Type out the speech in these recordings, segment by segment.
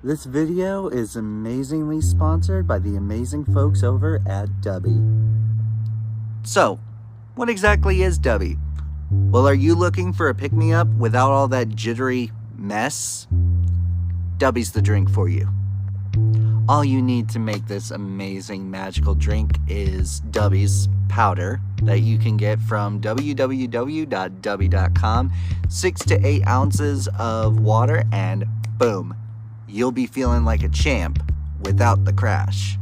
This video is amazingly sponsored by the amazing folks over at Dubby. So, what exactly is Dubby? Well, are you looking for a pick-me-up without all that jittery mess? Dubby's the drink for you. All you need to make this amazing magical drink is Dubby's powder that you can get from www.dubby.com. 6 to 8 ounces of water and boom, you'll be feeling like a champ without the crash.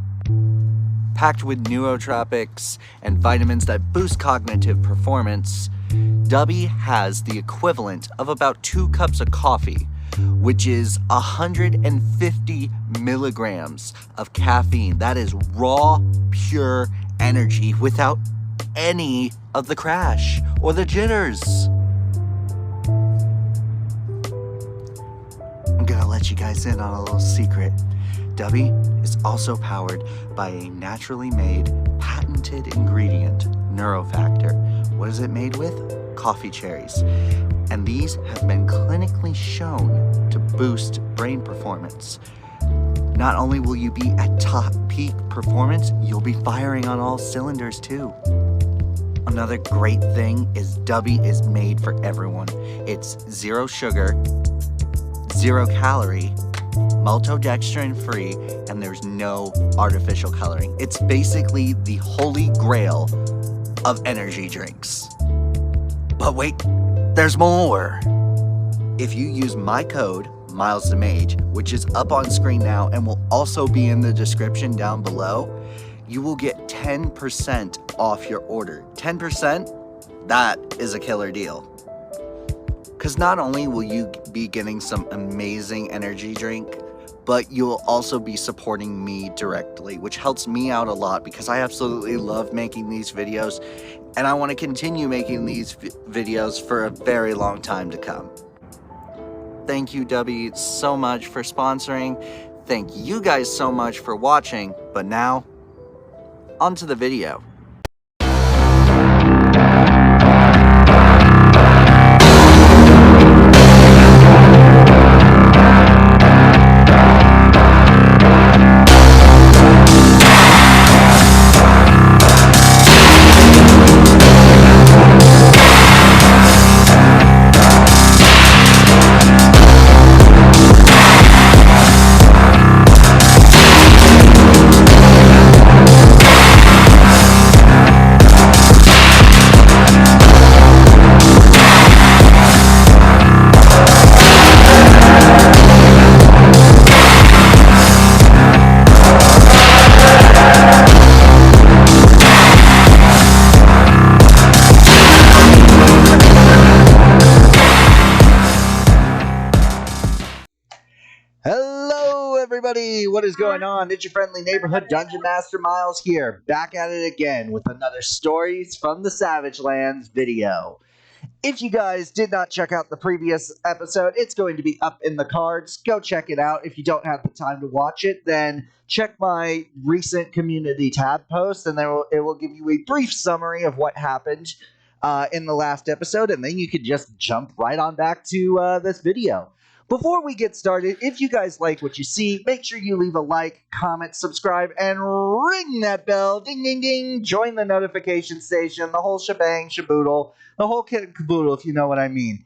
Packed with nootropics and vitamins that boost cognitive performance, Dubby has the equivalent of about 2 cups of coffee, which is 150 milligrams of caffeine. That is raw, pure energy without any of the crash or the jitters. I'm gonna let you guys in on a little secret. Dubby is also powered by a naturally made, patented ingredient, Neurofactor. What is it made with? Coffee cherries. And these have been clinically shown to boost brain performance. Not only will you be at top peak performance, you'll be firing on all cylinders too. Another great thing is Dubby is made for everyone. It's 0 sugar, 0 calorie, maltodextrin free, and there's no artificial coloring. It's basically the holy grail of energy drinks. But wait, there's more. If you use my code, MilestheMage, which is up on screen now and will also be in the description down below, you will get 10% off your order. 10%? That is a killer deal. Because not only will you be getting some amazing energy drink, but you will also be supporting me directly, which helps me out a lot because I absolutely love making these videos and I want to continue making these videos for a very long time to come. Thank you, Dubby, so much for sponsoring. Thank you guys so much for watching. But now, on to the video. Hello everybody, what is going on? It's your friendly neighborhood Dungeon Master Miles here, back at it again with another Stories from the Savagelands video. If you guys did not check out the previous episode, it's going to be up in the cards. Go check it out. If you don't have the time to watch it, then check my recent community tab post, and it will give you a brief summary of what happened in the last episode, and then you could just jump right on back to this video. Before we get started, if you guys like what you see, make sure you leave a like, comment, subscribe, and ring that bell. Ding, ding, ding. Join the notification station, the whole shebang, shaboodle, the whole kit and caboodle, if you know what I mean.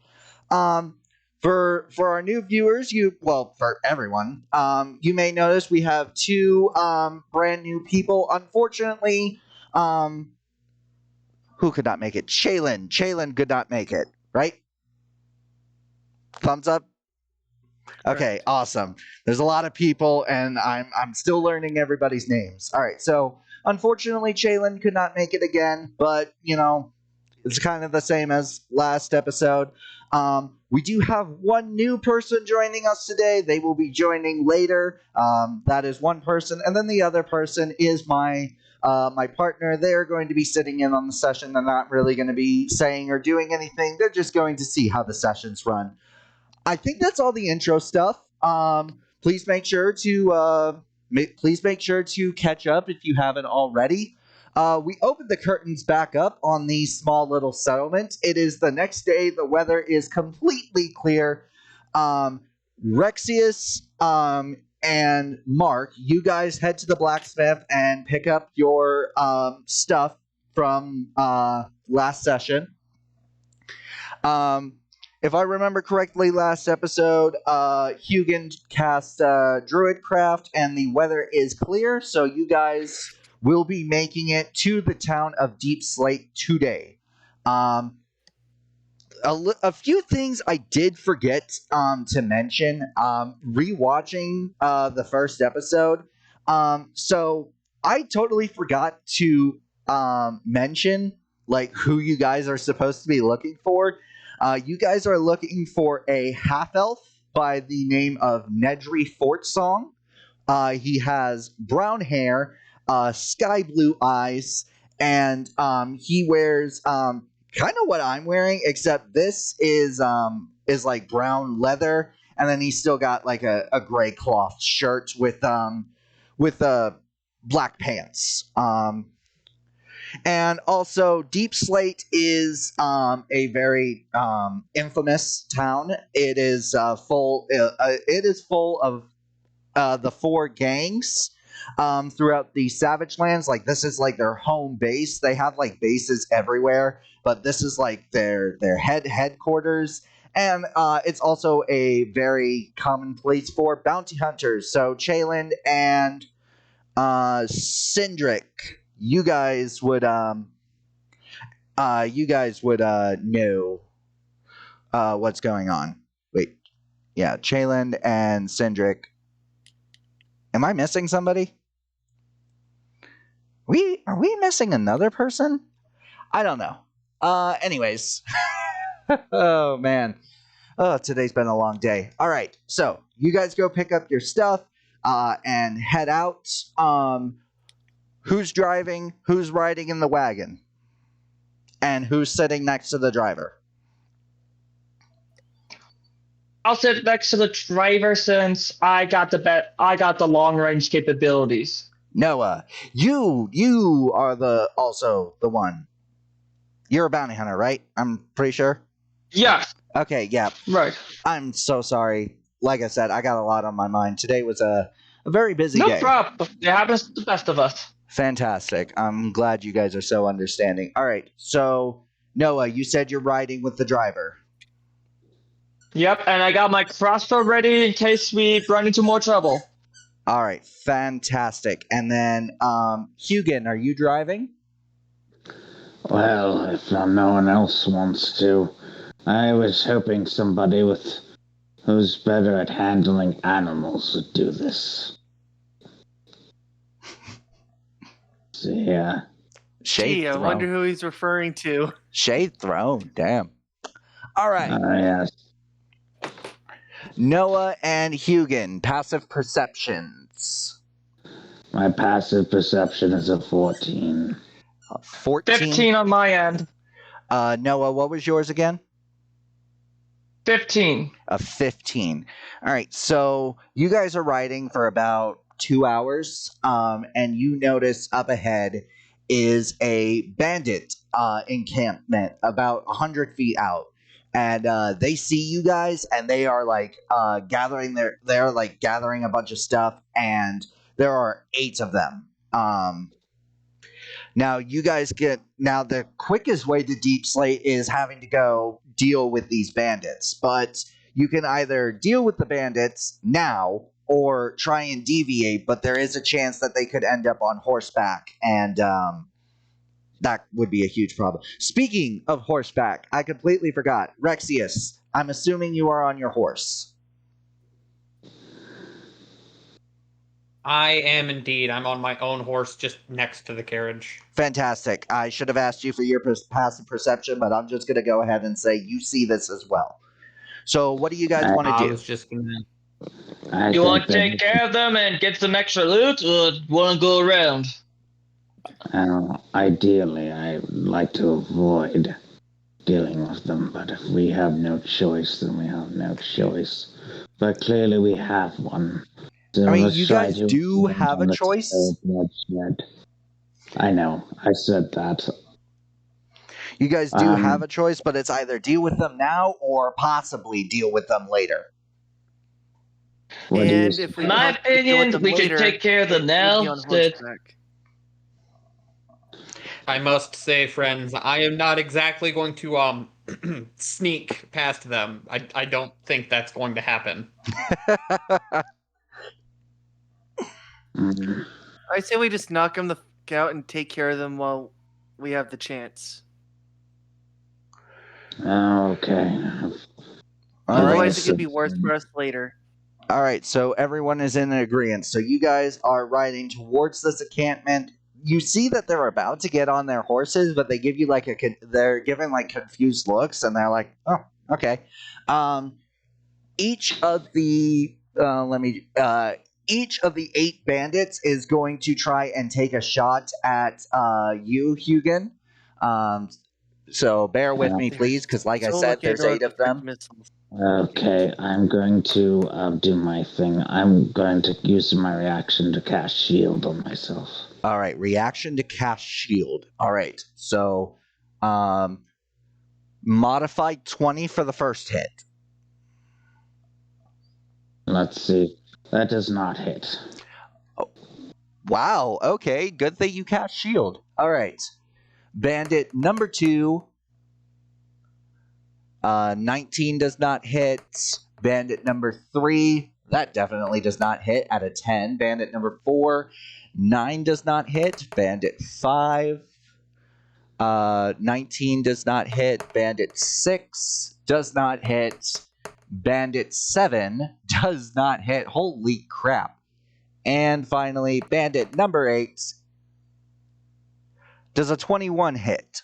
For our new viewers, for everyone, you may notice we have 2 brand new people. Unfortunately, who could not make it? Shaylin. Shaylin could not make it, right? Thumbs up. Okay, awesome. There's a lot of people, and I'm still learning everybody's names. All right, so unfortunately, Shaylin could not make it again, but, you know, it's kind of the same as last episode. We do have 1 new person joining us today. They will be joining later. That is 1 person, and then the other person is my partner. They're going to be sitting in on the session. They're not really going to be saying or doing anything. They're just going to see how the sessions run. I think that's all the intro stuff. Please make sure to catch up if you haven't already. We opened the curtains back up on the small little settlement. It is the next day. The weather is completely clear. Rexius and Mark, you guys head to the blacksmith and pick up your stuff from last session. If I remember correctly, last episode, Hugin cast Druidcraft, and the weather is clear, so you guys will be making it to the town of Deepslate today. A few things I did forget to mention rewatching the first episode. So I totally forgot to mention like who you guys are supposed to be looking for. You guys are looking for a half elf by the name of Nedry Fortsong. He has brown hair, sky blue eyes, and he wears kind of what I'm wearing, except this is like brown leather, and then he's still got like a gray cloth shirt with black pants. And also, Deepslate is a very infamous town. It is full. It is full of the four gangs throughout the Savagelands. Like this is like their home base. They have like bases everywhere, but this is like their headquarters. And it's also a very common place for bounty hunters. So Chayland and Cindric, you guys would know what's going on. Wait, yeah, Chayland and Cindric. Am I missing somebody? Are we missing another person? I don't know. Anyways. Oh man. Oh, today's been a long day. All right, so you guys go pick up your stuff and head out. Who's driving? Who's riding in the wagon? And who's sitting next to the driver? I'll sit next to the driver since I got the long range capabilities. Noah, you are also the one. You're a bounty hunter, right? I'm pretty sure. Yeah. Okay, yeah. Right. I'm so sorry. Like I said, I got a lot on my mind. Today was a very busy day. No problem. It happens to the best of us. Fantastic. I'm glad you guys are so understanding. All right, so Noah, you said you're riding with the driver. Yep, and I got my crossbow ready in case we run into more trouble. All right, fantastic. And then, Hugin, are you driving? Well, if no one else wants to, I was hoping somebody who's better at handling animals would do this. So, yeah. Gee, I wonder who he's referring to. Shade Throne, damn. All right. Yes. Noah and Hugin, passive perceptions. My passive perception is a 14. 14? 15 on my end. Noah, what was yours again? 15. A 15. All right, so you guys are riding for about 2 hours, and you notice up ahead is a bandit encampment about 100 feet out. And they see you guys, and they are like gathering a bunch of stuff, and there are 8 of them. Now the quickest way to Deepslate is having to go deal with these bandits, but you can either deal with the bandits now or try and deviate, but there is a chance that they could end up on horseback, and that would be a huge problem. Speaking of horseback, I completely forgot. Rexius, I'm assuming you are on your horse. I am indeed. I'm on my own horse just next to the carriage. Fantastic. I should have asked you for your passive perception, but I'm just going to go ahead and say you see this as well. So what do you guys want to do? I was just going to... You want to take care of them and get some extra loot, or want to go around? Ideally, I would like to avoid dealing with them, but if we have no choice, then we have no choice. But clearly we have one. So I mean, you guys do have a choice. I know, I said that. You guys do have a choice, but it's either deal with them now or possibly deal with them later. What do you And if we In my have to deal with opinion, them we later, should take care of the it would be now. on horseback. I must say, friends, I am not exactly going to sneak past them. I don't think that's going to happen. Mm, I say we just knock them the fuck out and take care of them while we have the chance. okay. All Otherwise, right. Otherwise, it could be worse for us later. All right, so everyone is in agreement. So you guys are riding towards this encampment. You see that they're about to get on their horses, but they give you like they're giving like confused looks, and they're like, "Oh, okay." Each of the each of the 8 bandits is going to try and take a shot at you, Hugin. So bear with me, They're please, because like I so said, lucky I there's don't 8 have of the them. missiles. Okay, I'm going to do my thing. I'm going to use my reaction to cast shield on myself. All right, reaction to cast shield. All right, so modified 20 for the first hit. Let's see. That does not hit. Wow, okay, good that you cast shield. All right, bandit number 2. 19 does not hit. Bandit number 3, that definitely does not hit at a 10. Bandit number 4, 9 does not hit. Bandit 5, 19 does not hit. Bandit 6 does not hit. Bandit 7 does not hit. Holy crap. And finally, bandit number 8 does a 21 hit.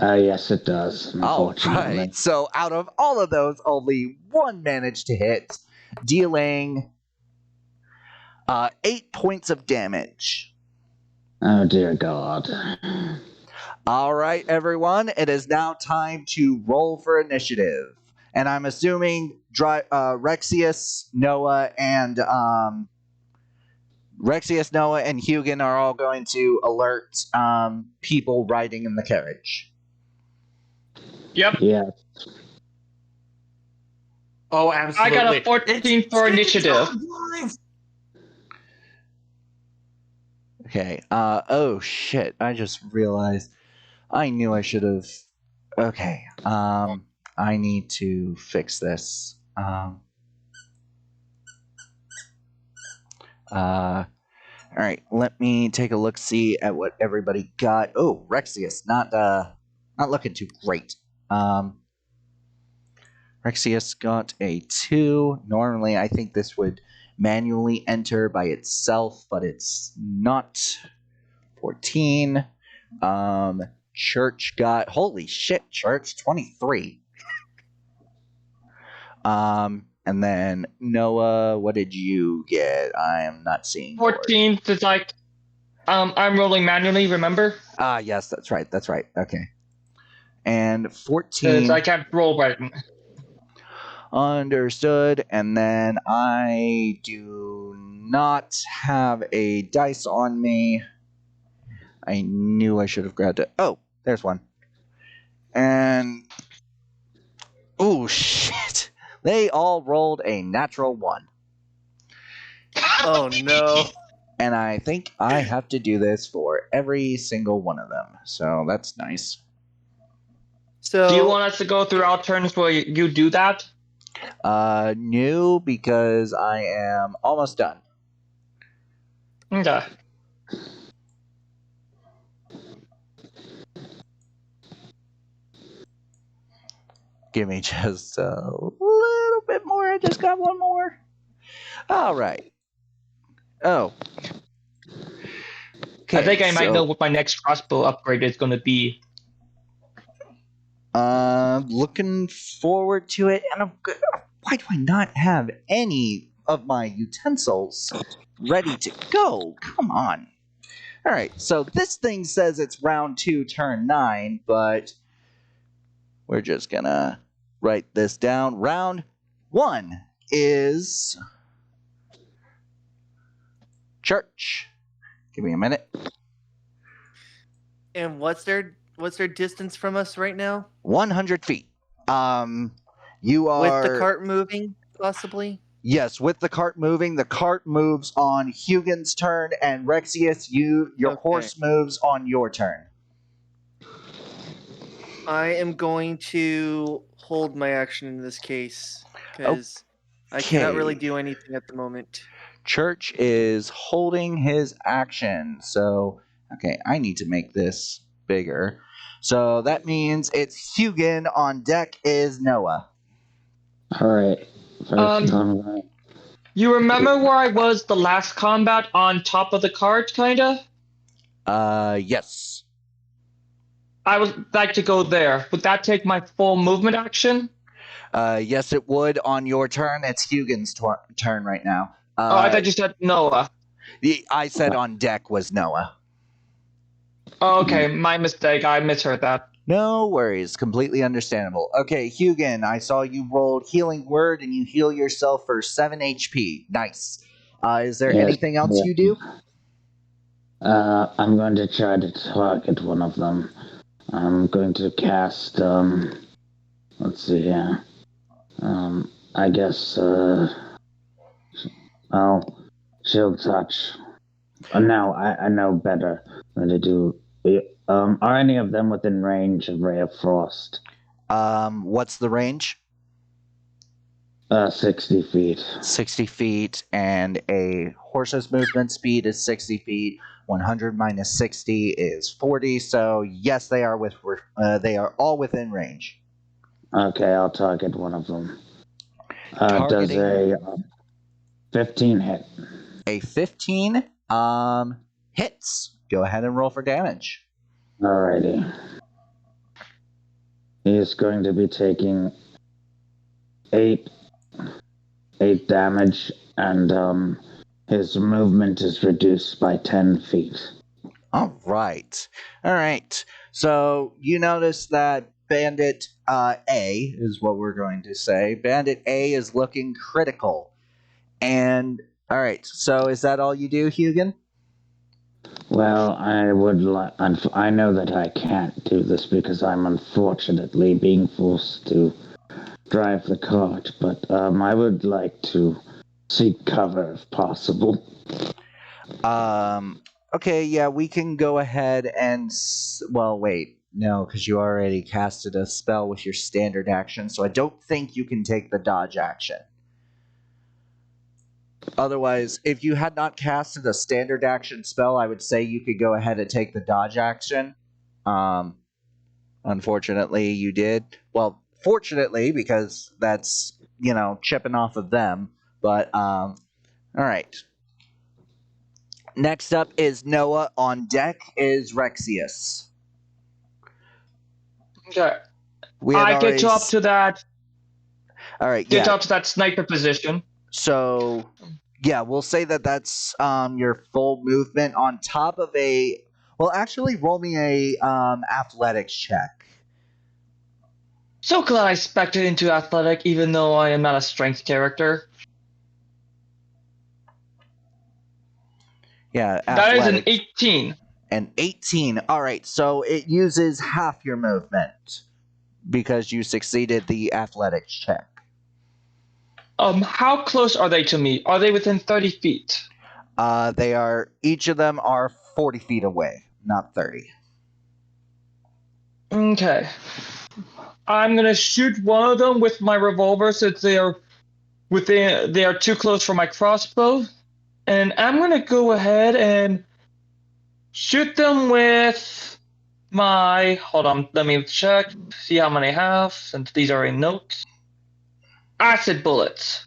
Yes, it does. All Unfortunately. right. So out of all of those, only one managed to hit, dealing 8 points of damage. Oh dear God. All right, everyone. It is now time to roll for initiative, and I'm assuming Rexius, Noah, and Hugin are all going to alert people riding in the carriage. Yep. Yeah. Oh, I absolutely. got a 14 for initiative. Okay. Oh shit! I just realized. I knew I should have. Okay. I need to fix this. All right. Let me take a look. See at what everybody got. Oh, Rexius, not looking too great. Rexius got a 2. Normally, I think this would manually enter by itself, but it's not. 14. Church got, holy shit, Church, 23. And then Noah, what did you get? I am not seeing. 14 is like, I'm rolling manually, remember? Yes, that's right. Okay. And 14. Because I can't roll right now. Understood. And then I do not have a dice on me. I knew I should have grabbed it. Oh, there's one. And oh shit. They all rolled a natural 1. Oh no. And I think I have to do this for every single one of them. So that's nice. So Do you want us to go through our turns where you do that? No, because I am almost done. Okay. Give me just a little bit more. I just got one more. All right. Oh. Okay, I think I might know what my next crossbow upgrade is going to be. Looking forward to it. And why do I not have any of my utensils ready to go? Come on. All right, so this thing says it's round 2, turn 9, but we're just gonna write this down. Round 1 is Church. Give me a minute. and what's their distance from us right now? 100 feet. You are With the cart moving, possibly? Yes, with the cart moving, the cart moves on Hugin's turn, and Rexius, your Okay. horse moves on your turn. I am going to hold my action in this case because I cannot really Okay. do anything at the moment. Church is holding his action. So, okay, I need to make this bigger. So that means it's Hugin. On deck is Noah. Alright. First time. You remember where I was the last combat on top of the cart, kinda? Yes. I would like to go there. Would that take my full movement action? Yes, it would on your turn. It's Hugin's turn right now. Oh, I thought you said Noah. I said on deck was Noah. Oh, okay, my mistake. I misheard that. No worries, completely understandable. Okay, Hugin, I saw you rolled Healing Word and you heal yourself for 7 HP. Nice. Is there Yes, anything else you do? I'm going to try to target one of them. I'm going to cast, let's see here. I guess, Shield Touch. Now, I know better than to do. Are any of them within range of Ray of Frost? What's the range? 60 feet. 60 feet, and a horse's movement speed is 60 feet. 100 minus 60 is 40. So yes, they are they are all within range. Okay, I'll target one of them. Targeting Does a 15 hit? a 15 hits. Go ahead and roll for damage. Alrighty. He is going to be taking 8 damage, and his movement is reduced by 10 feet. All right. So you notice that Bandit A is what we're going to say. Bandit A is looking critical. And all right. So is that all you do, Hugin? Well, I would I know that I can't do this because I'm unfortunately being forced to drive the cart, but I would like to seek cover if possible. Okay, yeah, we can go ahead and well, wait. No, because you already casted a spell with your standard action, so I don't think you can take the dodge action. Otherwise, if you had not casted a standard action spell, I would say you could go ahead and take the dodge action. Unfortunately, you did. Well, fortunately, because that's, chipping off of them. But, all right. Next up is Noah. On deck is Rexius. Okay. All Get you up to that. right, Get yeah. up to that sniper position. So, yeah, we'll say that that's your full movement on top of a. Well, actually, roll me a athletics check. So glad I spec'd into athletic, even though I am not a strength character. Yeah, That is an athletics. 18. An 18. All right, so it uses half your movement because you succeeded the athletics check. How close are they to me? Are they within 30 feet? Each of them are 40 feet away, not 30. Okay. I'm gonna shoot one of them with my revolver since they are too close for my crossbow. And I'm gonna go ahead and shoot them with my, hold on, let me check, see how many I have, since these are in notes. Acid bullets.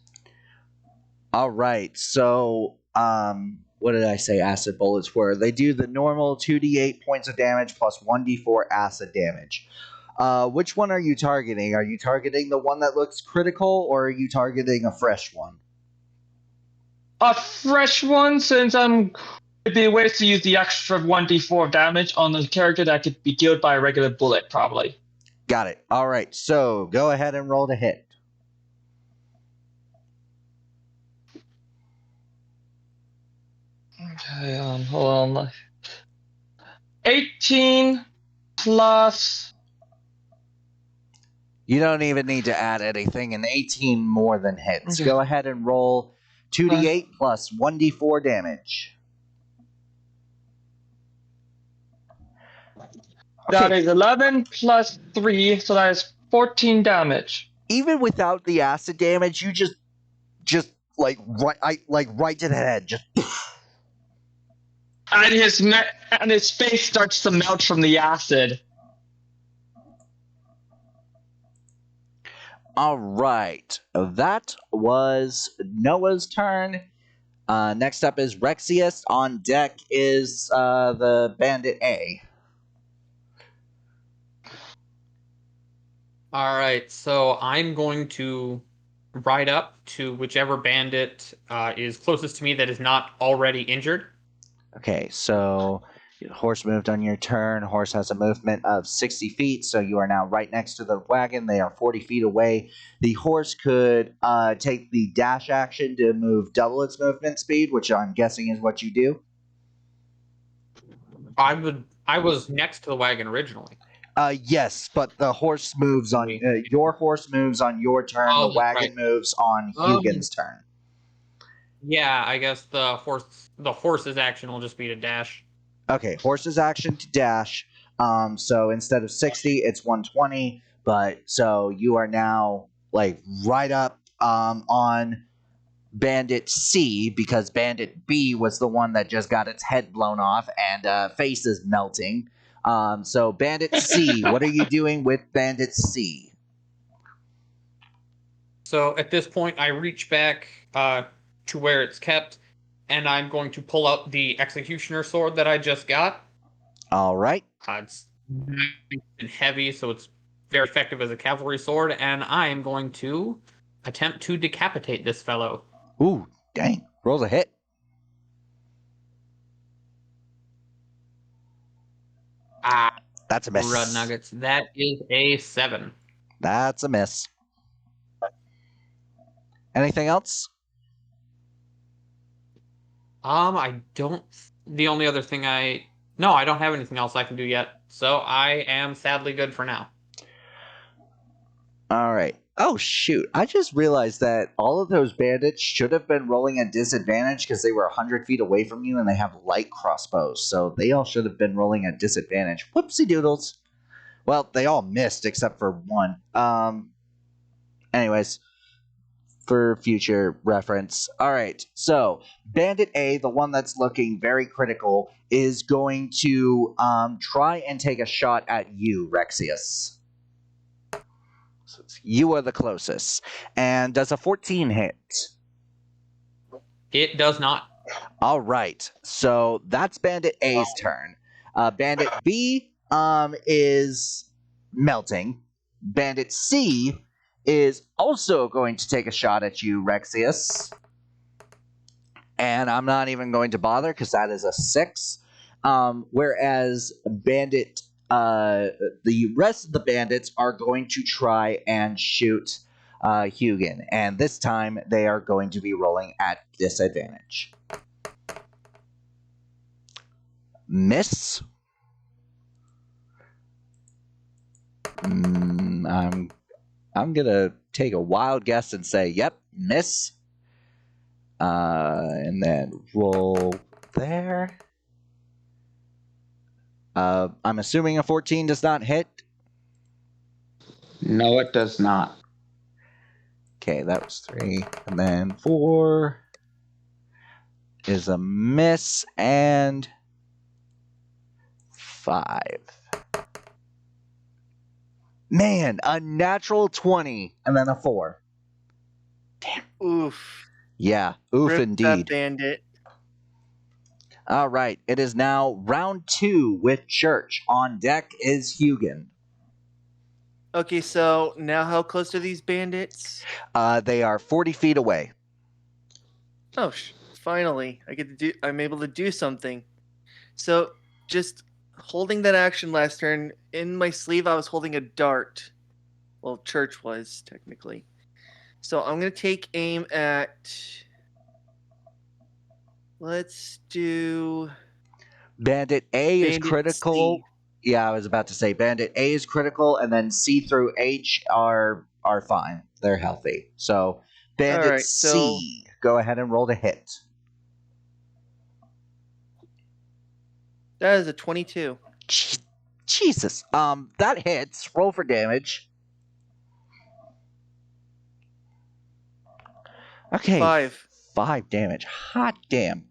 All right, so what did I say acid bullets were? They do the normal 2d8 points of damage plus 1d4 acid damage. Which one are you targeting? Are you targeting the one that looks critical, or are you targeting a fresh one? A fresh one, since it'd be a waste to use the extra 1d4 damage on the character that could be killed by a regular bullet, probably. Got it. All right, so go ahead and roll to hit. Okay, hold on. 18 plus You don't even need to add anything. An 18 more than hits. Okay. Go ahead and roll 2d8 plus 1d4 damage. That Okay, is 11 plus 3, so that is 14 damage. even without the acid damage, you just like right to the head. Just And his face starts to melt from the acid. all right. That was Noah's turn. Next up is Rexius. On deck is the Bandit A. All right, so I'm going to ride up to whichever bandit is closest to me that is not already injured. Okay, so horse moved on your turn. Horse has a movement of 60 feet, so you are now right next to the wagon. They are 40 feet away. The horse could take the dash action to move double its movement speed, which I'm guessing is what you do. I was next to the wagon originally. Yes, but the horse moves on your horse moves on your turn. Oh, The wagon right. moves on Hugin's turn. Yeah, I guess the horse's action will just be to dash. Okay, horse's action to dash. So instead of 60, it's 120. But so you are now like right up on Bandit C because Bandit B was the one that just got its head blown off and face is melting. So Bandit C, what are you doing with Bandit C? So at this point, I reach back to where it's kept, and I'm going to pull out the executioner sword that I just got. All right. It's nice and heavy, so it's very effective as a cavalry sword, and I am going to attempt to decapitate this fellow. Ooh, dang. Rolls a hit. That's a miss. Rud nuggets. That is a 7. That's a miss. Anything else? I don't. The only other thing No, I don't have anything else I can do yet. So I am sadly good for now. All right. Oh, shoot. I just realized that all of those bandits should have been rolling at disadvantage because they were 100 feet away from you and they have light crossbows. So they all should have been rolling at disadvantage. Whoopsie doodles. Well, they all missed except for one. Anyways, for future reference. All right. So Bandit A, the one that's looking very critical, is going to try and take a shot at you, Rexius. You are the closest. And does a 14 hit? It does not. All right. So that's Bandit A's turn. Bandit B is melting. Bandit C is also going to take a shot at you, Rexius. And I'm not even going to bother because that is a 6. Whereas Bandit... the rest of the bandits are going to try and shoot Hugin, and this time they are going to be rolling at disadvantage. Miss. I'm gonna take a wild guess and say, yep, miss. And then roll there. I'm assuming a 14 does not hit. No, it does not. Okay, that was 3. And then 4 is a miss. And 5. Man, a natural 20. And then a 4. Oof. Yeah, oof Rip indeed. that bandit. All right, it is now round 2 with Church. On deck is Hugin. Okay, so now how close are these bandits? They are 40 feet away. Oh, finally, I'm able to do something. So, just holding that action last turn, in my sleeve I was holding a dart. Well, Church was, technically. So I'm going to take aim at... Let's do... Bandit A is Bandit critical. C. Yeah, I was about to say Bandit A is critical, and then C through H are fine. They're healthy. So Bandit Alright, so C, go ahead and roll to hit. that is a 22. Jesus. That hits. Roll for damage. Okay. 5. 5 damage. Hot damn.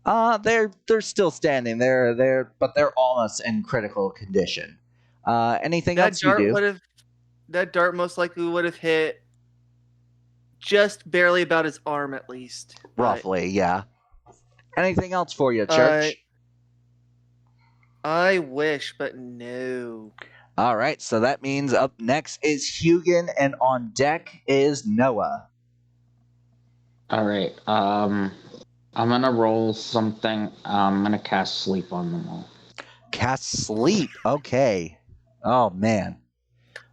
They're still standing. But they're almost in critical condition. Anything else you do? That dart most likely would have hit just barely about his arm at least. but, Roughly, yeah. Anything else for you, Church? I wish, but no. All right, so that means up next is Hugin, and on deck is Noah. All right. I'm gonna roll something. I'm gonna cast sleep on them all. Cast sleep. Okay. Oh man,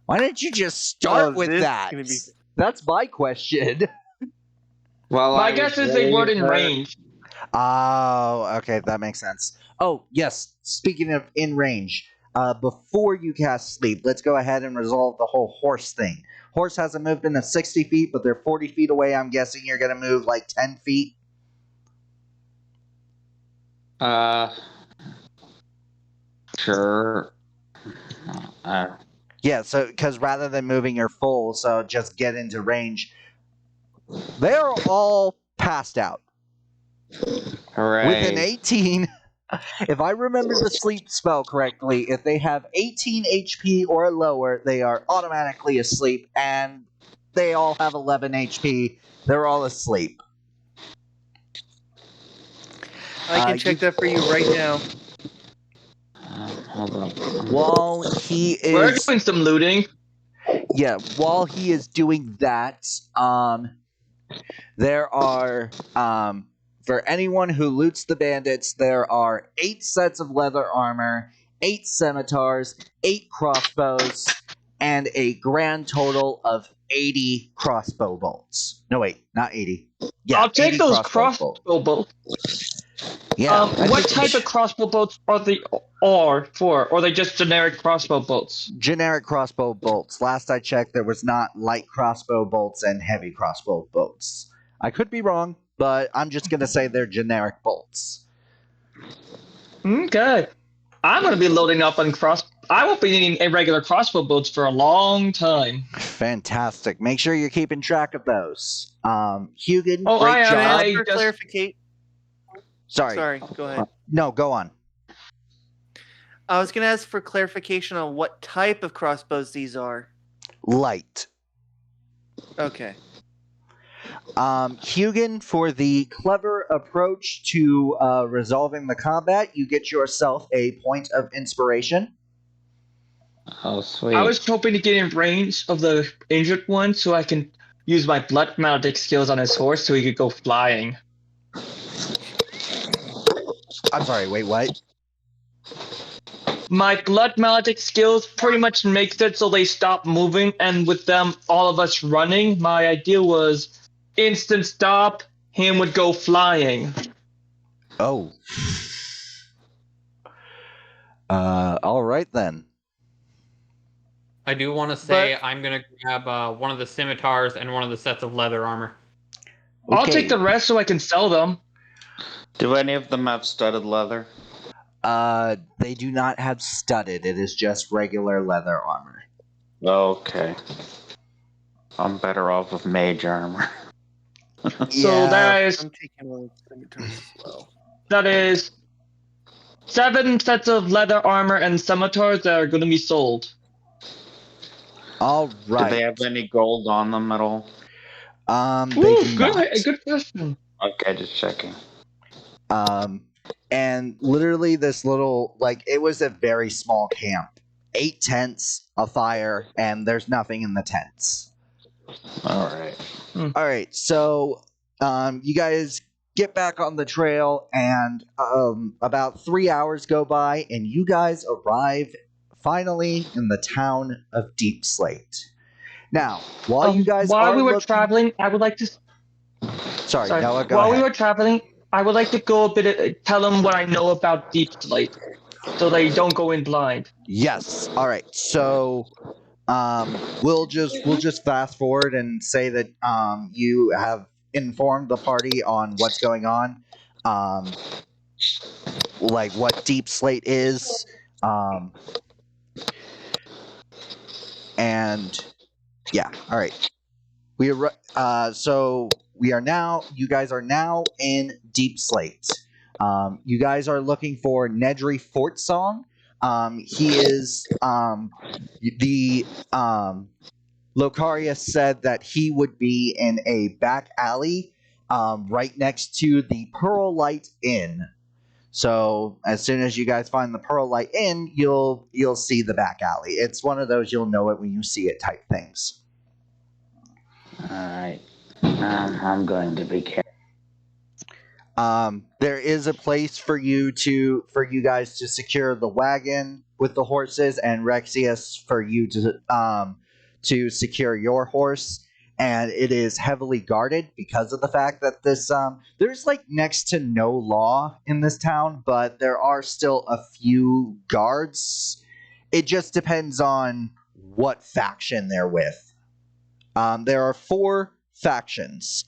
why didn't you just start with this is that? gonna be- That's my question. Well, My guess is they weren't in range. Oh, okay, that makes sense. Oh, yes. Speaking of in range, before you cast sleep, let's go ahead and resolve the whole horse thing. Horse hasn't moved in 60 feet, but they're 40 feet away. I'm guessing you're going to move like 10 feet. Sure. Yeah, so because rather than moving your full, so just get into range. They're all passed out. Hooray. With an 18, if I remember the sleep spell correctly, if they have 18 HP or lower, they are automatically asleep, and they all have 11 HP. They're all asleep. I can check that for you right now. Hold on. While he We're is doing some looting. while he is doing that, there are for anyone who loots the bandits, there are 8 sets of leather armor, 8 scimitars, 8 crossbows, and a grand total of 80 crossbow bolts. No, wait, not 80. Yeah, I'll take 80 those crossbow crossbow bolts. Yeah. What type of crossbow bolts are for? Or are they just generic crossbow bolts? Generic crossbow bolts. Last I checked, there was not light crossbow bolts and heavy crossbow bolts. I could be wrong, but I'm just going to say they're generic bolts. Okay. I'm going to be loading up on I won't be needing irregular crossbow bolts for a long time. Fantastic. Make sure you're keeping track of those. Hugin, Oh, great job. I just- Clarificate. Sorry. Go ahead. No, go on. I was going to ask for clarification on what type of crossbows these are. Light. Okay. Hugin, for the clever approach to resolving the combat, you get yourself a point of inspiration. Oh, sweet. I was hoping to get in range of the injured one so I can use my blood maledict skills on his horse so he could go flying. I'm sorry, wait, what? My blood maledict skills pretty much makes it so they stop moving, and with them, all of us running, my idea was instant stop, him would go flying. Oh. All right then. I do want to say I'm going to grab one of the scimitars and one of the sets of leather armor. I'll Okay. take the rest so I can sell them. Do any of them have studded leather? They do not have studded. It is just regular leather armor. Okay. I'm better off with mage armor. So I'm taking one of the scimitars as well. that is 7 sets of leather armor and scimitars that are going to be sold. All right. Do they have any gold on them at all? They do not. Good question. Okay, just checking. And literally this little, it was a very small camp. 8 tents, a fire, and there's nothing in the tents. Alright. All right, so you guys get back on the trail, and about 3 hours go by, and you guys arrive finally in the town of Deepslate. Now, while you guys while are we were looking... traveling, I would like to. Sorry, Noah, go While ahead. we were traveling, I would like to go tell them what I know about Deepslate. so they don't go in blind. Yes. All right. So we'll just fast forward and say that you have informed the party on what's going on, like what Deepslate is, and yeah. All right. So we are now. You guys are now in Deepslate. You guys are looking for Nedry Fortsong. He is the Locarius said that he would be in a back alley right next to the Pearl Light Inn. So as soon as you guys find the Pearl Light Inn, you'll see the back alley. It's one of those you'll know it when you see it type things. Alright. I'm going to be careful. There is a place for you guys to secure the wagon with the horses, and Rexius for you to secure your horse. And it is heavily guarded because of the fact that this there's like next to no law in this town, but there are still a few guards. It just depends on what faction they're with. There are 4 factions.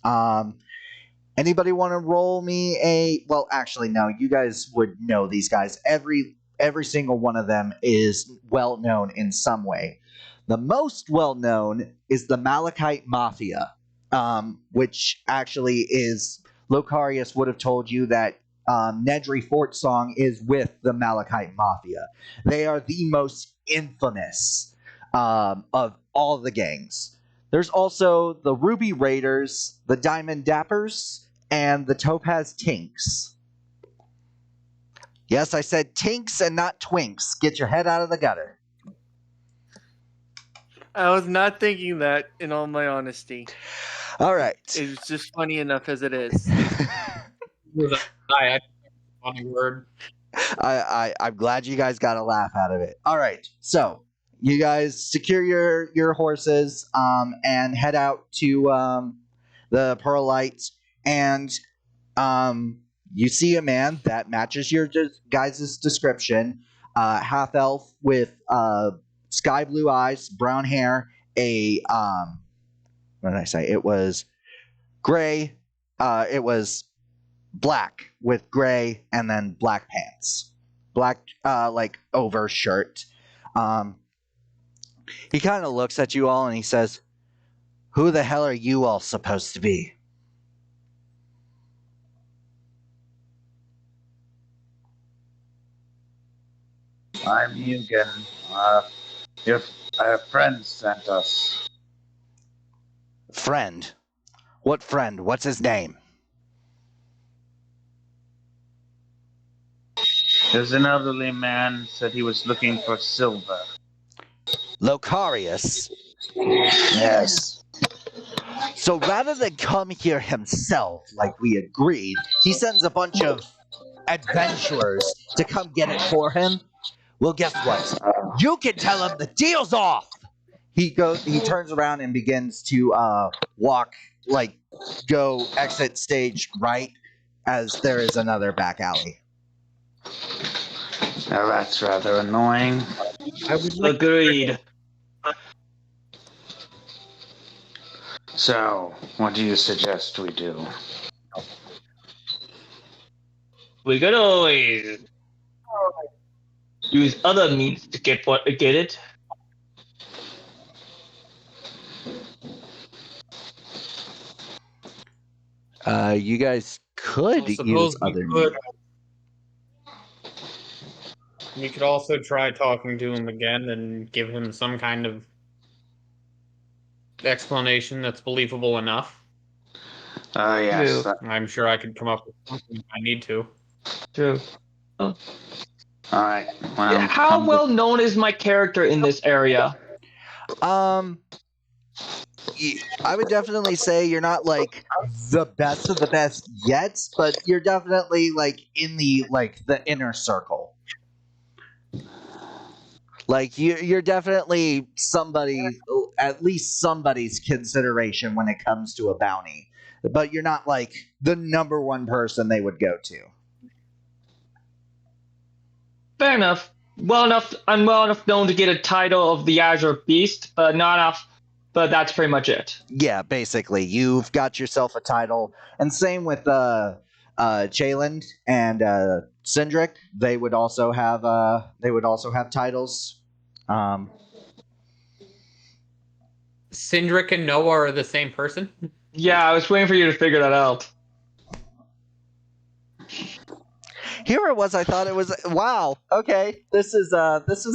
Anybody want to roll me a? Well, actually, no. You guys would know these guys. Every single one of them is well known in some way. The most well known is the Malachite Mafia, which actually is Locarius would have told you that Nedry Fortsong is with the Malachite Mafia. They are the most infamous of all the gangs. There's also the Ruby Raiders, the Diamond Dappers, and the Topaz Tinks. Yes, I said Tinks and not Twinks. Get your head out of the gutter. I was not thinking that, in all my honesty. All right. It's just funny enough as it is. Funny word. I'm glad you guys got a laugh out of it. All right, so you guys secure your horses and head out to the Pearl Lights, and you see a man that matches your guys' description, half elf with sky blue eyes, brown hair, what did I say? It was gray. It was black with gray and then black pants, black like over shirt. He kind of looks at you all and he says, "Who the hell are you all supposed to be?" I'm Mugen. Our friend sent us. Friend? What friend? What's his name? There's an elderly man said he was looking for silver. Locarius. Yes. So rather than come here himself, like we agreed, he sends a bunch of adventurers to come get it for him. Well, guess what? You can tell him the deal's off. He turns around and begins to go exit stage right as there is another back alley. Now that's rather annoying. I would like Agreed. So, what do you suggest we do? We could always use other means to get it. You guys could I suppose use we other could. means. We could also try talking to him again and give him some kind of explanation that's believable enough. Yes. True. I'm sure I could come up with something if I need to. True. Alright. Well, How well known is my character in this area? I would definitely say you're not like the best of the best yet, but you're definitely like in the inner circle. Like you're definitely at least somebody's consideration when it comes to a bounty, but you're not like the number one person they would go to. Fair enough. I'm well enough known to get a title of the Azure Beast, but not enough. But that's pretty much it. Yeah, basically, you've got yourself a title, and same with Jalen and Cindric. They would also have titles. Cindric and Noah are the same person? Yeah, I was waiting for you to figure that out. Here it was. I thought it was. Wow. Okay, this is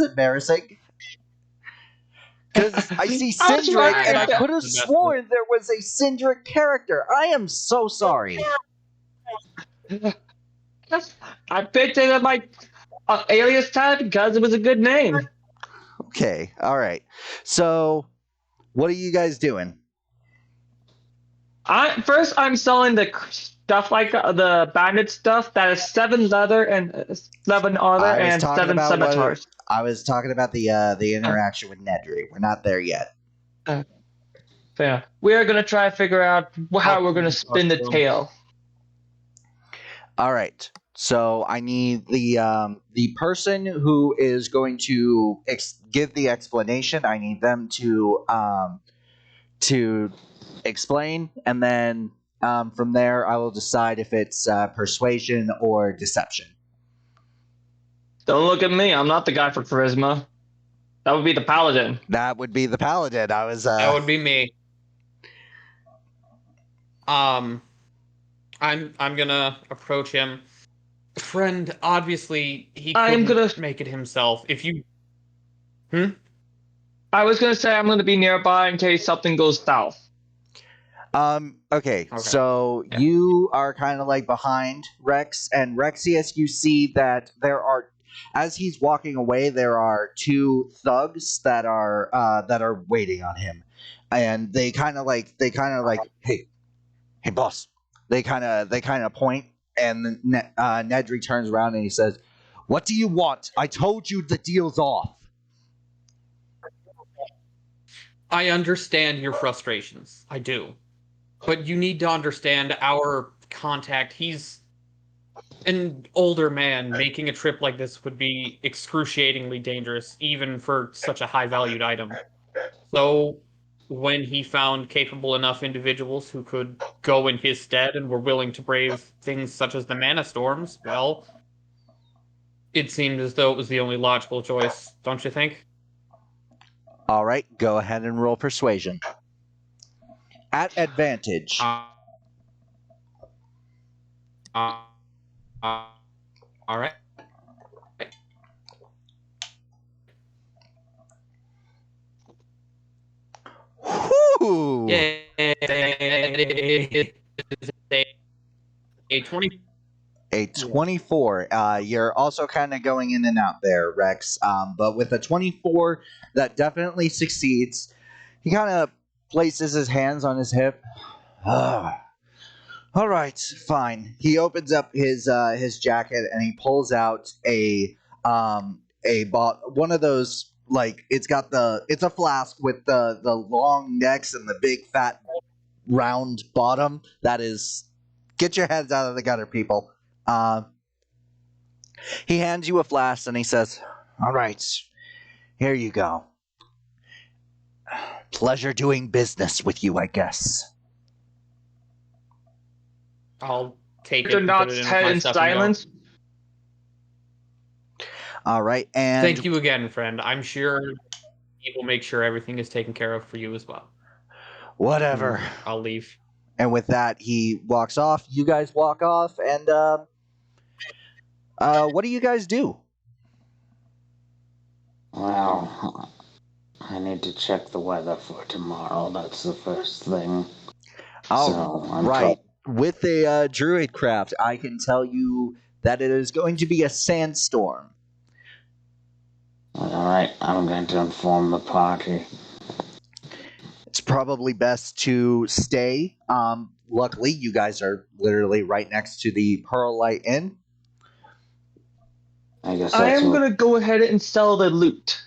embarrassing. Because I see Cindric, and I could have sworn there was a Cindric character. I am so sorry. I picked it at my alias tag because it was a good name. Okay, all right. So, what are you guys doing? I'm selling the stuff like the bandit stuff that is 7 leather and 11 armor and 7 scimitars. I was talking about the interaction with Nedry. We're not there yet. Fair. We are gonna try to figure out how we're gonna spin the tail. All right. So I need the person who is going to give the explanation. I need them to explain, and then from there I will decide if it's persuasion or deception. Don't look at me. I'm not the guy for charisma. That would be the paladin. That would be the paladin. I was. That would be me. I'm gonna approach him. Friend, obviously he couldn't make it himself. If you, I was gonna say I'm gonna be nearby in case something goes south. Okay. So you are kind of like behind Rex, and Rexius, you see that there are, as he's walking away, there are 2 thugs that are waiting on him, and they kind of like, hey, boss. They kind of point, and then Nedry turns around and he says, "What do you want? I told you the deal's off." I understand your frustrations. I do. But you need to understand our contact. He's an older man. Making a trip like this would be excruciatingly dangerous, even for such a high-valued item. So, when he found capable enough individuals who could go in his stead and were willing to brave things such as the mana storms, well, it seemed as though it was the only logical choice, don't you think? All right, go ahead and roll persuasion. At advantage. All right. Whoo! Yeah. A 20. A 24. You're also kind of going in and out there, Rex. But with a 24, that definitely succeeds. He kind of places his hands on his hip. All right, fine. He opens up his jacket and he pulls out one of those, like, it's a flask with the long necks and the big fat round bottom. That is, get your heads out of the gutter, people. He hands you a flask and he says, "All right, here you go. Pleasure doing business with you, I guess." I'll take it. Do And not put it in head my in stuff and go. silence. All right, and Thank you again, friend. I'm sure he will make sure everything is taken care of for you as well. whatever. I'll leave. And with that, he walks off. You guys walk off, and what do you guys do? Well, I need to check the weather for tomorrow. That's the first thing. Oh, So, right. With a druid craft, I can tell you that it is going to be a sandstorm. Alright, I'm going to inform the party. It's probably best to stay. Luckily, you guys are literally right next to the Pearl Light Inn. I guess I that's am what... gonna go ahead and sell the loot.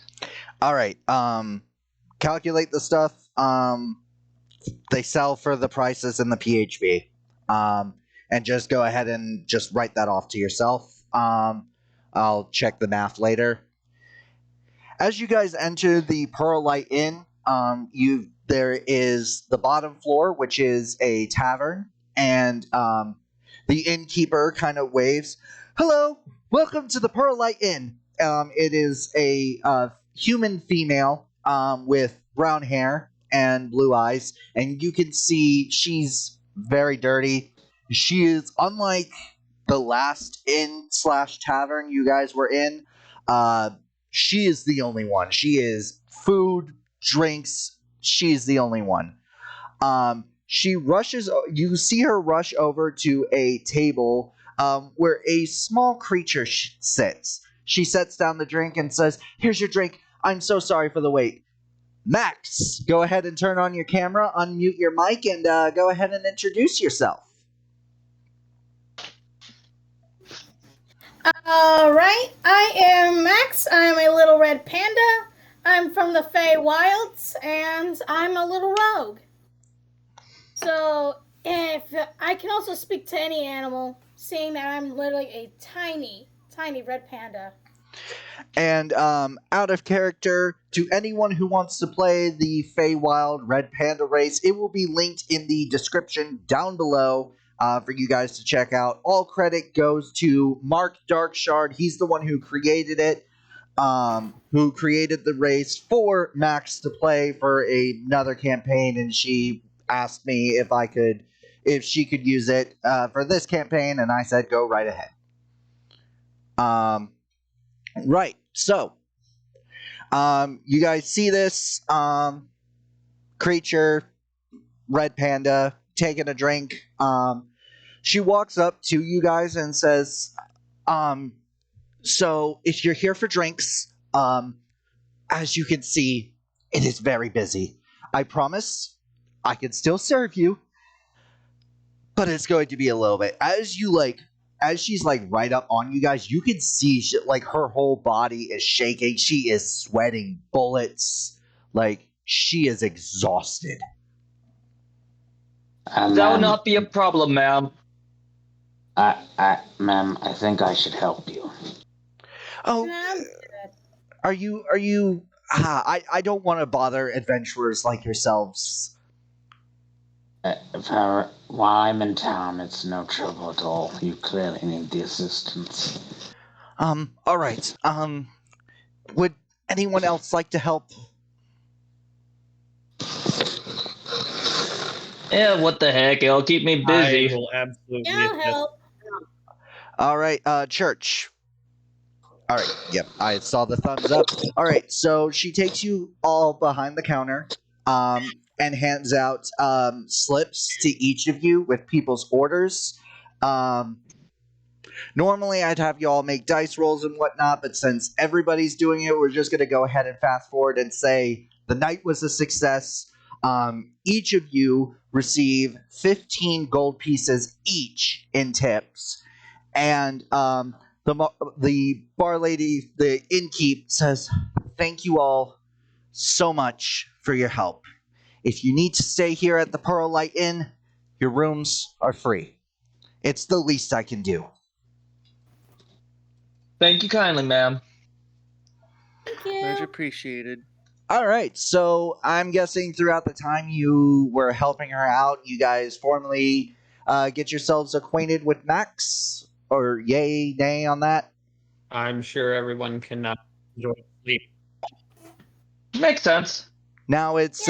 All right. Calculate the stuff. They sell for the prices in the PHB. And just go ahead and just write that off to yourself. I'll check the math later. As you guys enter the Pearlite Inn, there is the bottom floor, which is a tavern, and the innkeeper kind of waves, "Hello, welcome to the Pearlite Inn." It is a human female with brown hair and blue eyes, and you can see she's very dirty. She is unlike the last inn/tavern you guys were in. She is the only one. She is food, drinks. She is the only one. She rushes. You see her rush over to a table where a small creature sits. She sets down the drink and says, "Here's your drink. I'm so sorry for the wait." Max, go ahead and turn on your camera, unmute your mic, and go ahead and introduce yourself. Alright, I am Max. I'm a little red panda. I'm from the Fey Wilds, and I'm a little rogue. So, if I can also speak to any animal, seeing that I'm literally a tiny, tiny red panda. And out of character, to anyone who wants to play the Feywild Red Panda race, it will be linked in the description down below for you guys to check out. All credit goes to Mark Darkshard. He's the one who created it, who created the race for Max to play for another campaign, and she asked me if she could use it for this campaign, and I said go right ahead. Right, so you guys see this creature, red panda, taking a drink. She walks up to you guys and says, so if you're here for drinks, as you can see, it is very busy. I promise I can still serve you, but it's going to be a little bit. As she's right up on you guys, you can see her whole body is shaking. She is sweating bullets. She is exhausted. That will not be a problem, ma'am. Ma'am, I think I should help you. Oh, are you? I don't want to bother adventurers like yourselves. While I'm in town, it's no trouble at all. You clearly need the assistance. All right. Would anyone else like to help? Yeah, what the heck? It'll keep me busy. I will absolutely I'll assist. help. All right, Church. All right, yep, I saw the thumbs up. All right, so she takes you all behind the counter, and hands out slips to each of you with people's orders. Normally, I'd have you all make dice rolls and whatnot, but since everybody's doing it, we're just going to go ahead and fast forward and say the night was a success. Each of you receive 15 gold pieces each in tips. And the bar lady, the innkeep, says, "Thank you all so much for your help. If you need to stay here at the Pearlite Inn, your rooms are free. It's the least I can do." Thank you kindly, ma'am. Thank you. Much appreciated. All right, so I'm guessing throughout the time you were helping her out, you guys formally get yourselves acquainted with Max, or yay, nay on that? I'm sure everyone can enjoy sleep. Makes sense. Now it's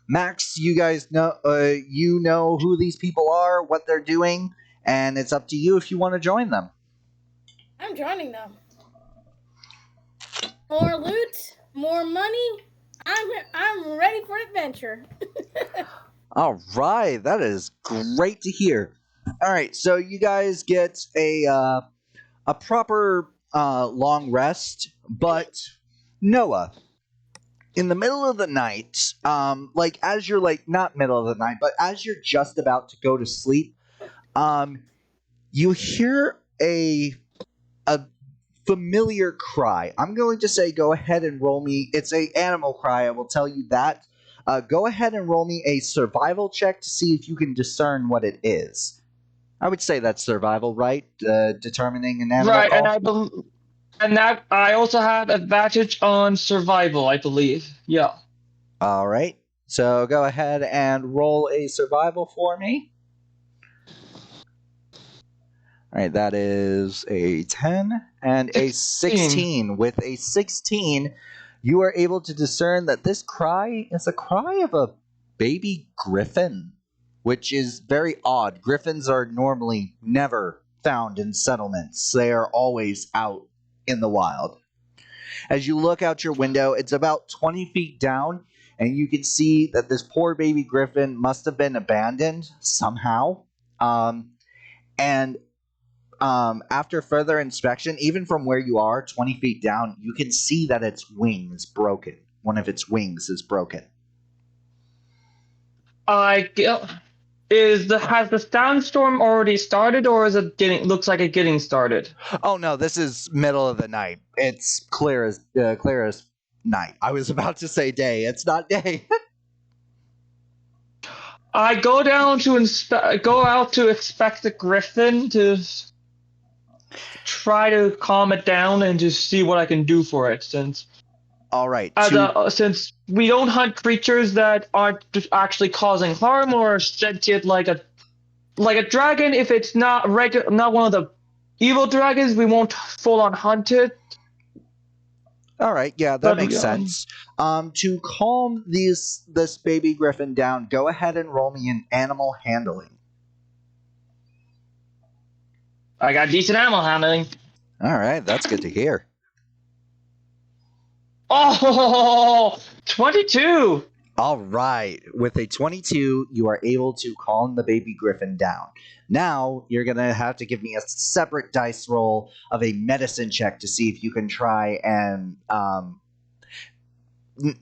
Max. You guys know who these people are, what they're doing, and it's up to you if you want to join them. I'm joining them. More loot, more money. I'm ready for adventure. All right, that is great to hear. All right, so you guys get a proper long rest, but Noah, in the middle of the night, as you're not middle of the night, but as you're just about to go to sleep, you hear a familiar cry. I'm going to say go ahead and roll me. It's a animal cry, I will tell you that. Go ahead and roll me a survival check to see if you can discern what it is. I would say that's survival, right? Determining an animal Right, call. and that I also have advantage on survival, I believe. Yeah. All right. So go ahead and roll a survival for me. All right, that is a 10 and a 16. With a 16, you are able to discern that this cry is a cry of a baby griffin, which is very odd. Griffins are normally never found in settlements. They are always out in the wild. As you look out your window, it's about 20 feet down, and you can see that this poor baby griffin must have been abandoned somehow. And after further inspection, even from where you are, 20 feet down, you can see that its wing is broken. One of its wings is broken. Has the sandstorm already started, or is it looks like it's getting started? Oh no, this is middle of the night. It's clear as night. I was about to say day. It's not day. I go down to go out to inspect the griffin to try to calm it down and to see what I can do for it. Since all right, since we don't hunt creatures that aren't actually causing harm or sentient like a dragon, if it's not not one of the evil dragons, we won't full on hunt it. All right, yeah, that makes sense. To calm this baby griffin down, go ahead and roll me an animal handling. I got decent animal handling. All right, that's good to hear. Oh, 22! All right, with a 22, you are able to calm the baby griffin down. Now, you're going to have to give me a separate dice roll of a medicine check to see if you can try and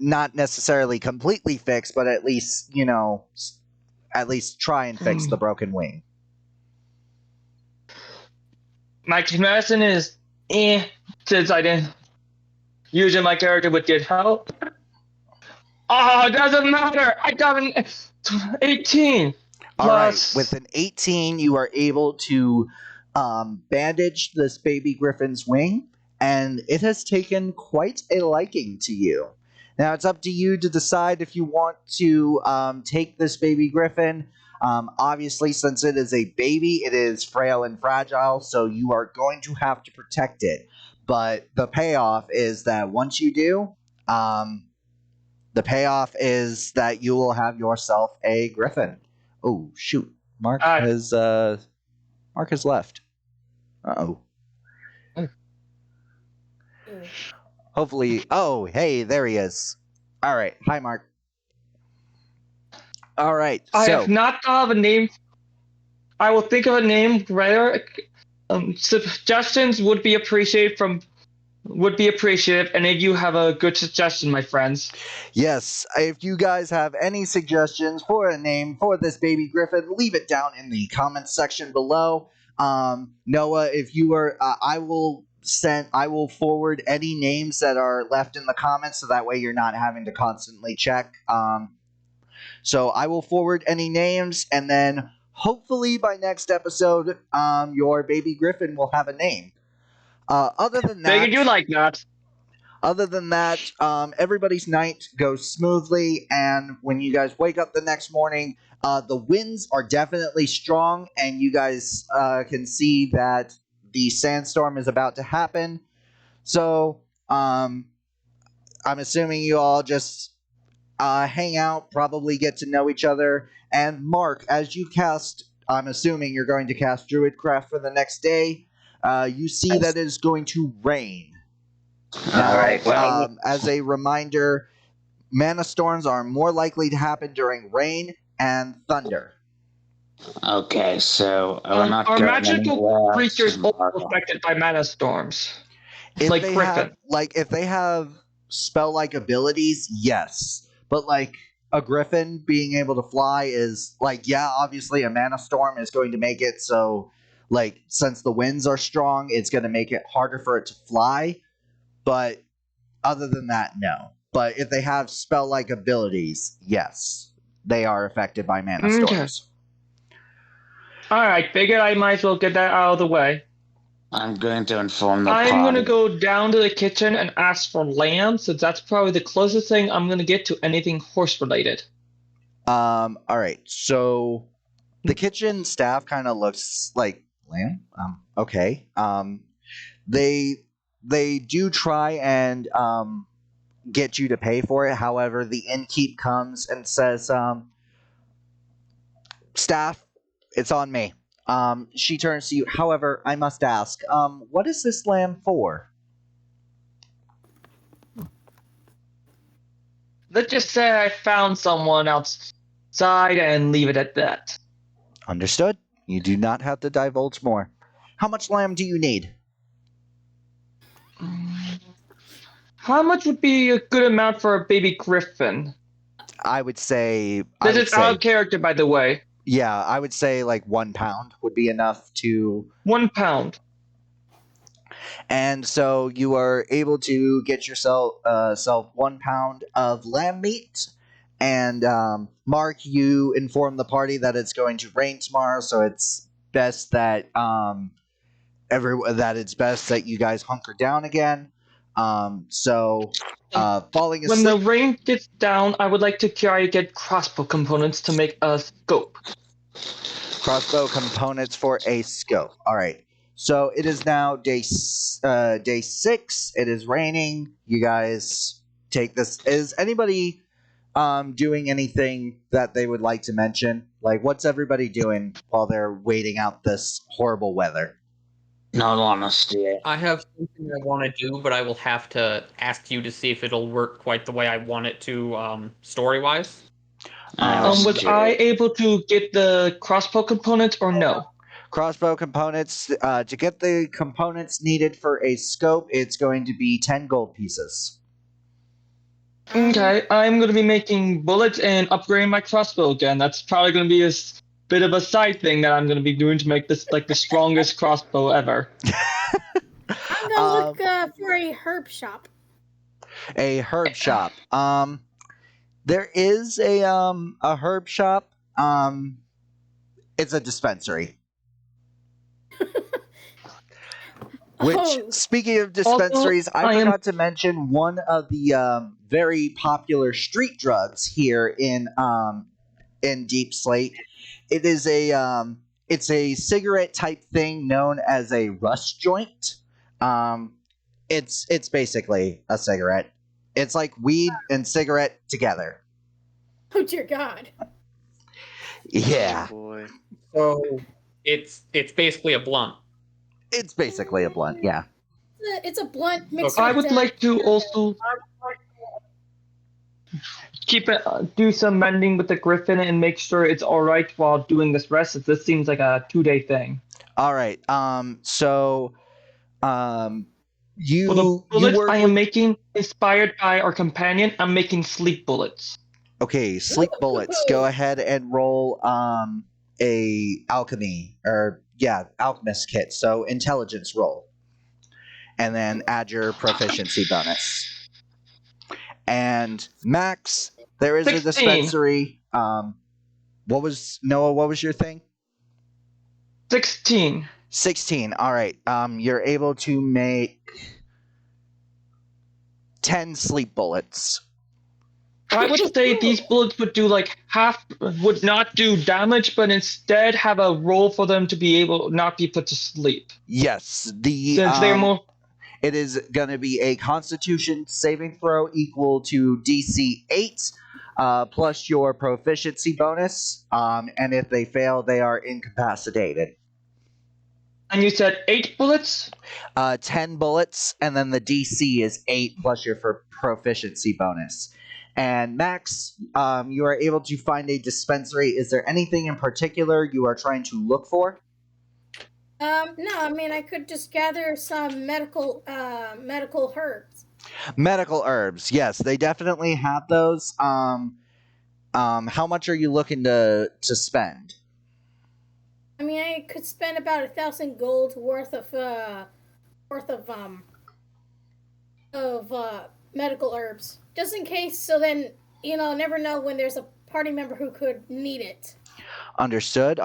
not necessarily completely fix, but at least, try and fix the broken wing. My medicine is since I didn't using my character with good help. Oh, it doesn't matter. I got an 18. All right, with an 18, you are able to bandage this baby griffin's wing, and it has taken quite a liking to you. Now, it's up to you to decide if you want to take this baby griffin. Obviously, since it is a baby, it is frail and fragile, so you are going to have to protect it. But the payoff is that once you do, the payoff is that you will have yourself a griffin. Oh, shoot. Mark has left. Uh-oh. Hopefully... Oh, hey, there he is. All right. Hi, Mark. All right. I have not thought of a name. I will think of a name later. Suggestions would be appreciated, and if you have a good suggestion, my friends. Yes, if you guys have any suggestions for a name for this baby griffin, leave it down in the comments section below. Noah, if you are, I will forward any names that are left in the comments, so that way you're not having to constantly check. So I will forward any names, and then hopefully by next episode, your baby griffin will have a name. Other than that, Figured you like that. Other than that, everybody's night goes smoothly, and when you guys wake up the next morning, the winds are definitely strong, and you guys can see that the sandstorm is about to happen. So, I'm assuming you all just hang out, probably get to know each other. And Mark, as you cast, I'm assuming you're going to cast Druidcraft for the next day. You see that it is going to rain. Now, all right. Well, as a reminder, mana storms are more likely to happen during rain and thunder. Okay, so we're not Are going magical anywhere creatures also tomorrow. affected by mana storms? If Like they Griffin. if they have spell-like abilities, yes. But like a griffin being able to fly is obviously a mana storm is going to make it so, since the winds are strong, it's going to make it harder for it to fly. But other than that, no. But if they have spell-like abilities, yes, they are affected by mana storms. Alright, figured I might as well get that out of the way. I'm going to inform the I'm party. gonna go down to the kitchen and ask for lamb, since that's probably the closest thing I'm gonna get to anything horse related. All right. So the kitchen staff kind of looks like lamb. Okay. They do try and get you to pay for it. However, the innkeep comes and says, "Staff, it's on me." She turns to you. However, I must ask, what is this lamb for? Let's just say I found someone outside and leave it at that. Understood. You do not have to divulge more. How much lamb do you need? How much would be a good amount for a baby griffin? I would say. This is out of character, by the way. Yeah, I would say like 1 pound would be enough to. 1 pound. And so you are able to get yourself 1 pound of lamb meat. And Mark, you inform the party that it's going to rain tomorrow, so it's best that it's best that you guys hunker down again. Falling asleep. When the rain gets down, I would like to try to get crossbow components to make a scope. Crossbow components for a scope. All right. So it is now day 6. It is raining. You guys take this. Is anybody doing anything that they would like to mention? Like, what's everybody doing while they're waiting out this horrible weather? Not honesty. I have something I want to do, but I will have to ask you to see if it'll work quite the way I want it to, story-wise. Was I able to get the crossbow components or no? Crossbow components. To get the components needed for a scope, it's going to be 10 gold pieces. Okay, I'm going to be making bullets and upgrading my crossbow again. That's probably going to be a bit of a side thing that I'm going to be doing to make this like the strongest crossbow ever. I'm gonna look for a herb shop. A herb shop. There is a herb shop. It's a dispensary. Which, speaking of dispensaries, I forgot to mention one of the very popular street drugs here in Deepslate. It is it's a cigarette type thing known as a rust joint. It's basically a cigarette. It's like weed and cigarette together. Oh dear God. Yeah. Oh, boy. So it's basically a blunt. It's basically a blunt, yeah. It's a blunt mixed I with would like to also do some mending with the griffin and make sure it's all right while doing this rest. As this seems like a 2-day thing. All right. For the bullets I am making, inspired by our companion, I'm making sleep bullets. Okay, sleep bullets. Go ahead and roll a alchemist kit. So intelligence roll, and then add your proficiency bonus. And Max, there is 16. a dispensary. What was your thing? 16. 16. All right. You're able to make 10 sleep bullets. I would say these bullets would do would not do damage, but instead have a roll for them to be able not be put to sleep. Yes, Since they're more. It is going to be a Constitution saving throw equal to DC 8 plus your proficiency bonus, and if they fail, they are incapacitated. And you said 8 bullets? 10 bullets, and then the DC is 8 plus your proficiency bonus. And Max, you are able to find a dispensary. Is there anything in particular you are trying to look for? No, I mean I could just gather some medical herbs. Medical herbs, yes, they definitely have those. How much are you looking to spend? I mean, I could spend about 1,000 gold worth of medical herbs, just in case. So then, never know when there's a party member who could need it. Understood.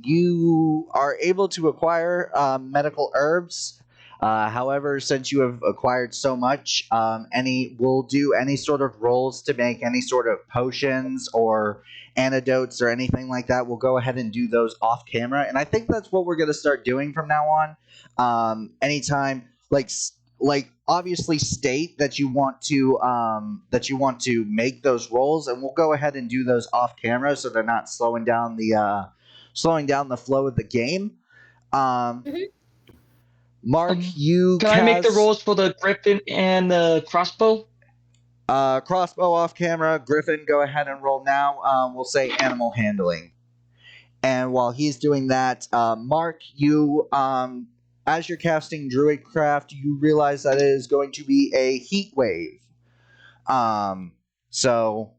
You are able to acquire medical herbs. However, since you have acquired so much, we'll do any sort of rolls to make any sort of potions or antidotes or anything like that. We'll go ahead and do those off camera, and I think that's what we're going to start doing from now on. Anytime, like obviously state that you want to make those rolls, and we'll go ahead and do those off camera so they're not slowing down the flow of the game. Mhm. Mark, you Can I make the rolls for the griffin and the crossbow? Crossbow off camera. Griffin, go ahead and roll now. We'll say animal handling. And while he's doing that, Mark, you as you're casting Druidcraft, you realize that it is going to be a heat wave. So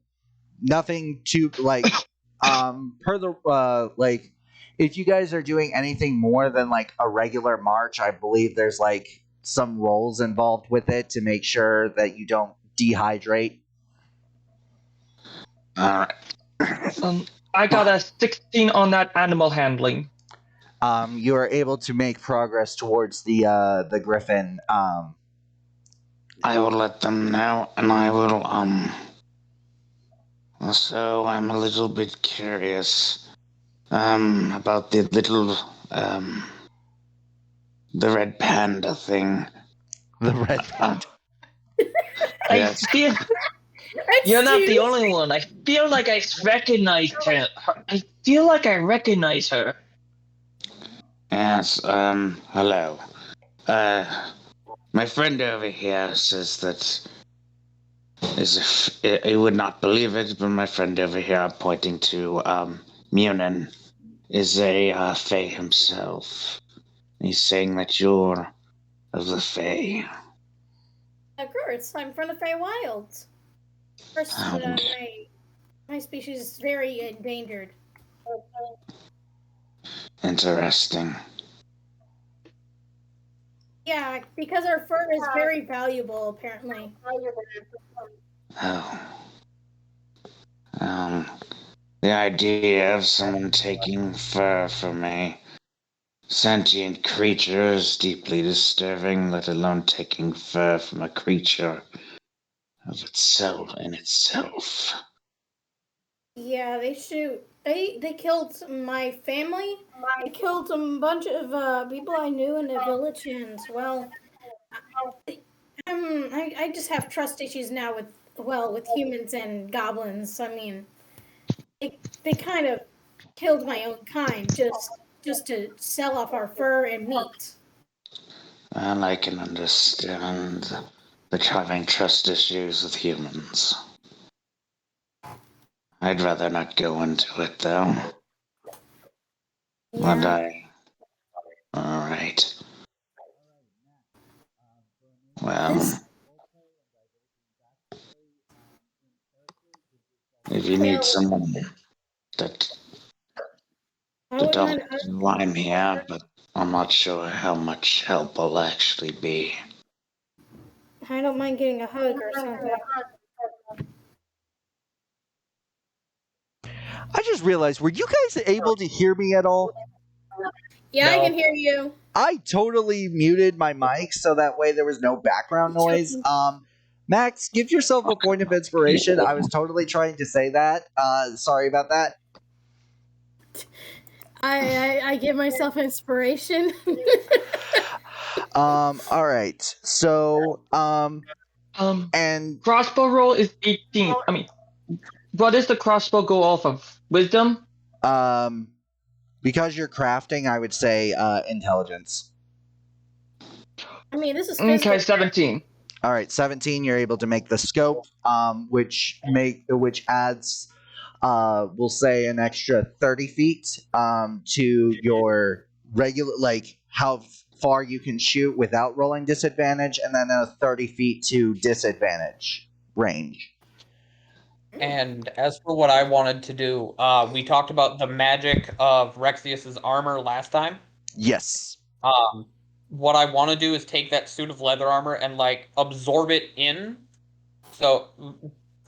nothing to per the if you guys are doing anything more than like a regular march, I believe there's like some rolls involved with it to make sure that you don't dehydrate. All right. I got a 16 on that animal handling. You are able to make progress towards the griffin. I will let them know, and I will, So I'm a little bit curious, about the little, the red panda thing. The red panda. Yes. You're not the Excuse only me. one. I feel like I recognize her. I feel like I recognize her. Yes, hello. My friend over here says that he would not believe it, but my friend over here, I'm pointing to, Munin, is a, Fae himself. He's saying that you're of the Fae. Of course, I'm from the Fey Wilds. First, my species is very endangered. Interesting. Yeah, because our fur is very valuable, apparently. Oh. The idea of someone taking fur from a sentient creature is deeply disturbing, let alone taking fur from a creature of itself in itself. Yeah, they killed my family. They killed a bunch of people I knew in the village, and well, I just have trust issues now with humans and goblins. I mean, they kind of killed my own kind just to sell off our fur and meat. And I can understand the having trust issues with humans. I'd rather not go into it, though. Would I? Alright. Well, if you need someone that to don't line me out, but I'm not sure how much help will actually be. I don't mind getting a hug or something. I just realized, were you guys able to hear me at all? Yeah, No. I can hear you. I totally muted my mic so that way there was no background noise. Max, give yourself a point of inspiration. I was totally trying to say that. Sorry about that. I give myself inspiration. All right. So, and Crossbow roll is 18. I mean, what does the crossbow go off of? Wisdom? because you're crafting, I would say intelligence. I mean, this is Okay, physical. 17. All right, 17. You're able to make the scope, which adds, we'll say, an extra 30 feet to your regular, like how far you can shoot without rolling disadvantage, and then a 30 feet to disadvantage range. And as for what I wanted to do, we talked about the magic of Rexius's armor last time. Yes. What I want to do is take that suit of leather armor and like absorb it in. So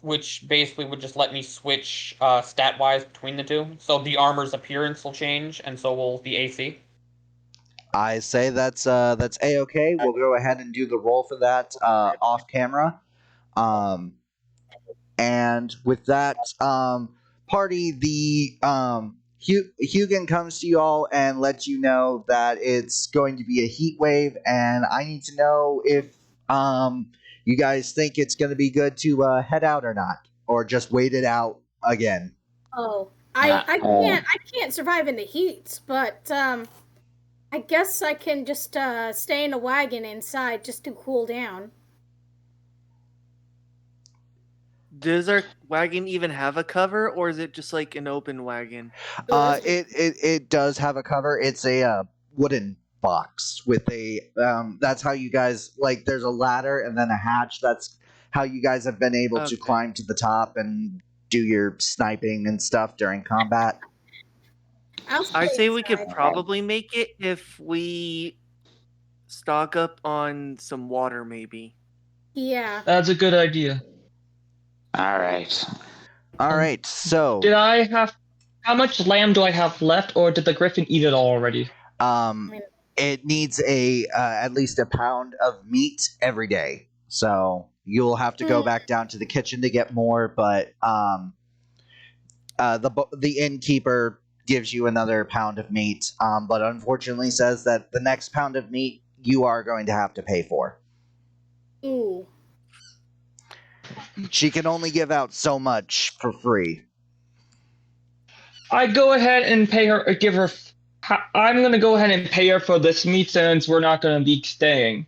which basically would just let me switch stat-wise between the two. So the armor's appearance will change, and so will the AC. I say that's a-okay. We'll go ahead and do the roll for that off camera. And with that, party, the Hugin comes to you all and lets you know that it's going to be a heat wave, and I need to know if you guys think it's going to be good to head out or not, or just wait it out again. Oh, I can't survive in the heat, but I guess I can just stay in a wagon inside just to cool down. Does our wagon even have a cover, or is it just like an open wagon? It does have a cover. It's a wooden box with a that's how you guys, like, there's a ladder and then a hatch. That's how you guys have been able to climb to the top and do your sniping and stuff during combat. I say we could probably make it if we stock up on some water, maybe. Yeah. That's a good idea. All right. All right, so Did I have... How much lamb do I have left, or did the griffin eat it all already? it needs a at least a pound of meat every day. So you'll have to go back down to the kitchen to get more, but the innkeeper gives you another pound of meat, but unfortunately says that the next pound of meat you are going to have to pay for. Ooh. She can only give out so much for free. I go ahead and pay her. Give her. I'm going to go ahead and pay her for this meat since we're not going to be staying.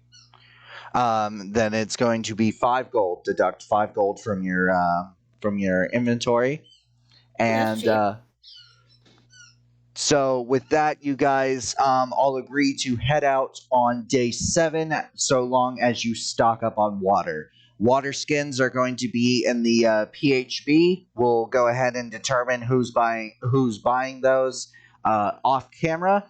Then it's going to be 5 gold. Deduct 5 gold from your inventory, and so with that, you guys all agree to head out on day 7, so long as you stock up on water. Water skins are going to be in the PHB. We'll go ahead and determine who's buying those off camera.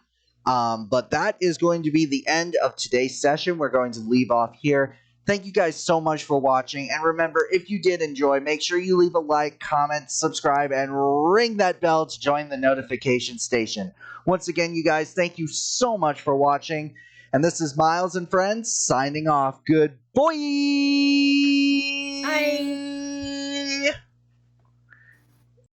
But that is going to be the end of today's session. We're going to leave off here. Thank you guys so much for watching. And remember, if you did enjoy, make sure you leave a like, comment, subscribe, and ring that bell to join the notification station. Once again, you guys, thank you so much for watching. And this is Miles and Friends signing off. Good boy. Bye.